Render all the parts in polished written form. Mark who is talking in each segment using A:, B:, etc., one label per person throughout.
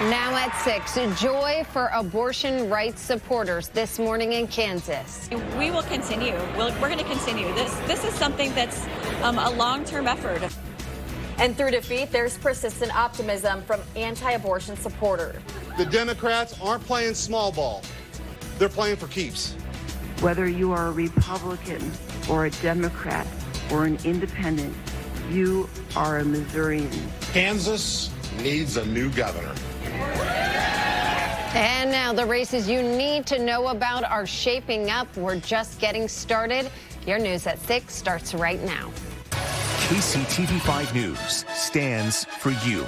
A: Now at 6, joy for abortion rights supporters this morning in Kansas.
B: We will continue. We're going to continue. This is something that's a long-term effort.
C: And through defeat, there's persistent optimism from anti-abortion supporters.
D: The Democrats aren't playing small ball. They're playing for keeps.
E: Whether you are a Republican or a Democrat or an independent, you are a Missourian.
F: Kansas needs a new governor.
A: And now the races you need to know about are shaping up. We're just getting started. Your news at 6 starts right now.
G: KCTV 5 News stands for you.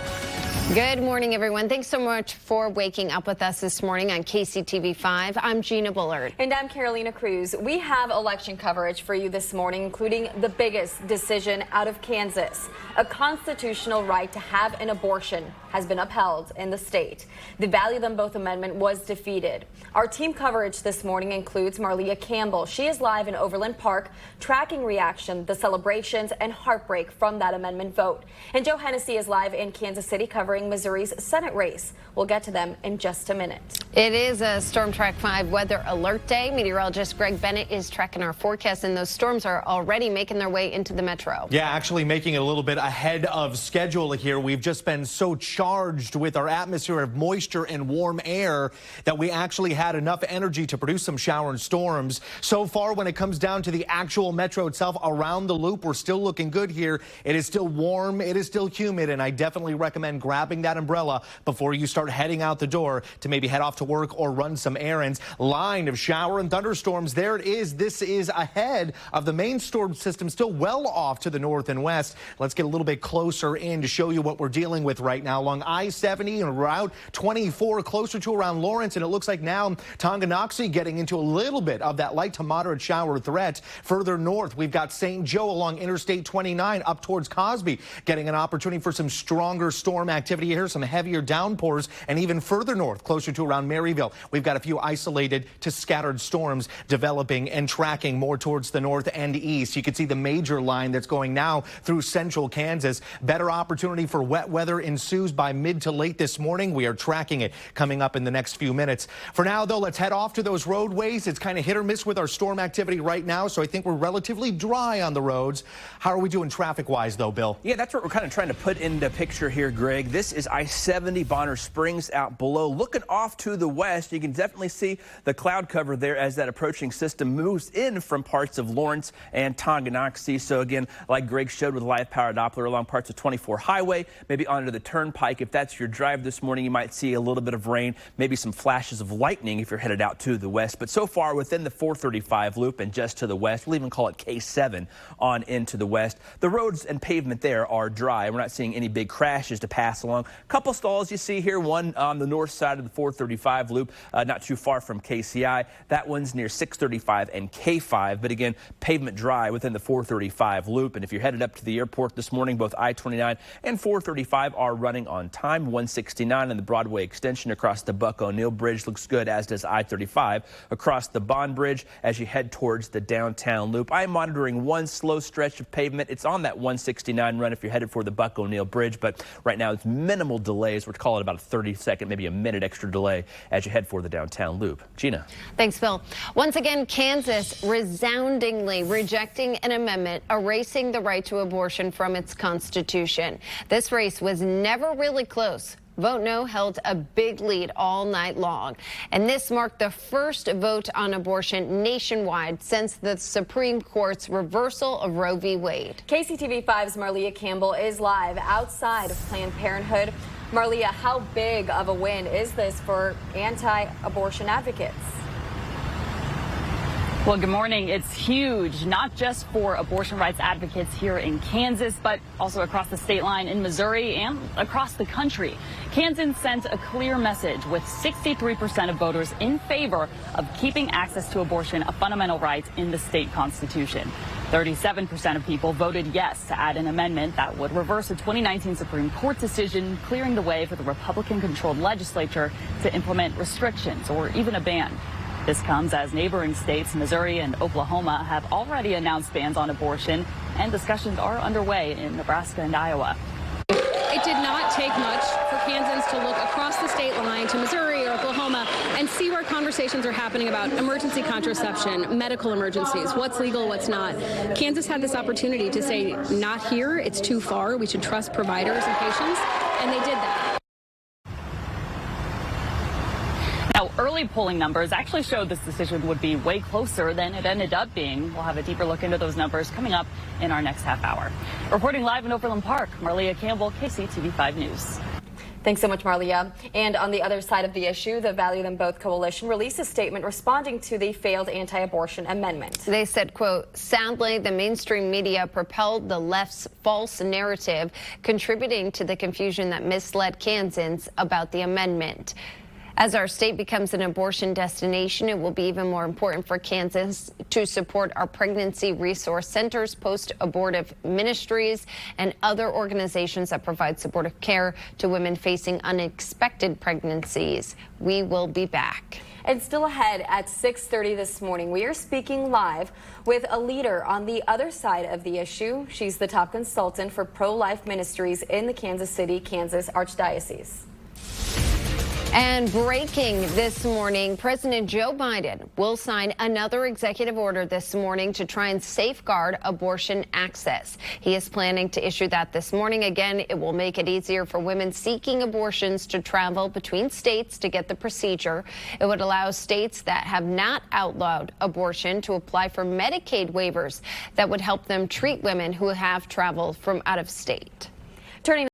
A: Good morning, everyone. Thanks so much for waking up with us this morning on KCTV 5. I'm Gina Bullard.
C: And I'm Carolina Cruz. We have election coverage for you this morning, including the biggest decision out of Kansas. A constitutional right to have an abortion has been upheld in the state. The Value Them Both amendment was defeated. Our team coverage this morning includes Marlia Campbell. She is live in Overland Park, tracking reaction, the celebrations, and heartbreak from that amendment vote. And Joe Hennessy is live in Kansas City covering Missouri's Senate race. We'll get to them in just a minute.
A: It is a Storm Track 5 weather alert day. Meteorologist Greg Bennett is tracking our forecast, and those storms are already making their way into the metro.
H: Yeah, actually making it a little bit ahead of schedule here. We've just been so charged with our atmosphere of moisture and warm air that we actually had enough energy to produce some shower and storms. So far, when it comes down to the actual metro itself, around the loop, we're still looking good here. It is still warm, it is still humid, and I definitely recommend grabbing that umbrella before you start heading out the door to maybe head off to work or run some errands. Line of shower and thunderstorms. There it is. This is ahead of the main storm system, still well off to the north and west. Let's get a little bit closer in to show you what we're dealing with right now along I-70 and Route 24, closer to around Lawrence, and it looks like now Tonganoxie getting into a little bit of that light to moderate shower threat. Further north, we've got St. Joe along Interstate 29 up towards Cosby, getting an opportunity for some stronger storm activity here, some heavier downpours, and even further north, closer to around Maryville, we've got a few isolated to scattered storms developing and tracking more towards the north and east. You can see the major line that's going now through central Kansas. Better opportunity for wet weather ensues by mid to late this morning. We are tracking it coming up in the next few minutes. For now, though, let's head off to those roadways. It's kind of hit or miss with our storm activity right now, so I think we're relatively dry on the roads. How are we doing traffic-wise, though, Bill?
I: Yeah, that's what we're kind of trying to put into picture here, Greg. This is I-70 Bonner Springs out below. Looking off to the west, you can definitely see the cloud cover there as that approaching system moves in from parts of Lawrence and Tonganoxie. So again, like Greg showed with live power Doppler along parts of 24 Highway, maybe onto the Turnpike. If that's your drive this morning, you might see a little bit of rain, maybe some flashes of lightning if you're headed out to the west. But so far within the 435 loop and just to the west, we'll even call it K7 on into the west. The roads and pavement there are dry. We're not seeing any big crashes to pass along. A couple stalls you see here, one on the north side of the 435 loop, not too far from KCI. That one's near 635 and K5. But again, pavement dry within the 435 loop. And if you're headed up to the airport this morning, both I-29 and 435 are running on time. 169 and the Broadway extension across the Buck O'Neill Bridge looks good, as does I-35 across the Bond Bridge as you head towards the downtown loop. I'm monitoring one slow stretch of pavement. It's on that 169 run if you're headed for the Buck O'Neill Bridge, but right now it's minimal delays. We're calling it about a 30-second, maybe a minute extra delay as you head for the downtown loop. Gina.
A: Thanks, Bill. Once again, Kansas resoundingly rejecting an amendment erasing the right to abortion from its constitution. This race was never really close. Vote No held a big lead all night long. And this marked the first vote on abortion nationwide since the Supreme Court's reversal of Roe v. Wade.
C: KCTV 5's Marlia Campbell is live outside of Planned Parenthood. Marlia, how big of a win is this for anti-abortion advocates?
J: Well, good morning. It's huge, not just for abortion rights advocates here in Kansas, but also across the state line in Missouri and across the country. Kansans sent a clear message with 63% of voters in favor of keeping access to abortion a fundamental right in the state constitution. 37% of people voted yes to add an amendment that would reverse a 2019 Supreme Court decision, clearing the way for the Republican-controlled legislature to implement restrictions or even a ban. This comes as neighboring states, Missouri and Oklahoma, have already announced bans on abortion, and discussions are underway in Nebraska and Iowa.
C: A
K: It did not take much for Kansans to look across the state line to Missouri or Oklahoma and see where conversations are happening about emergency contraception, medical emergencies, what's legal, what's not. Kansas had this opportunity to say, not here, it's too far, we should trust providers and patients, and they did that.
J: Now, early polling numbers actually showed this decision would be way closer than it ended up being. We'll have a deeper look into those numbers coming up in our next half hour. Reporting live in Overland Park, Marlia Campbell, KCTV 5 News.
C: Thanks so much, Marlia. And on the other side of the issue, the Value Them Both coalition released a statement responding to the failed anti-abortion amendment.
A: They said, quote, sadly, the mainstream media propelled the left's false narrative, contributing to the confusion that misled Kansans about the amendment. As our state becomes an abortion destination, it will be even more important for Kansas to support our pregnancy resource centers, post-abortive ministries, and other organizations that provide supportive care to women facing unexpected pregnancies. We will be back.
C: And still ahead at 6:30 this morning, we are speaking live with a leader on the other side of the issue. She's the top consultant for pro-life ministries in the Kansas City, Kansas Archdiocese.
A: And breaking this morning, President Joe Biden will sign another executive order this morning to try and safeguard abortion access. He is planning to issue that this morning. Again, it will make it easier for women seeking abortions to travel between states to get the procedure. It would allow states that have not outlawed abortion to apply for Medicaid waivers that would help them treat women who have traveled from out of state.
C: Turning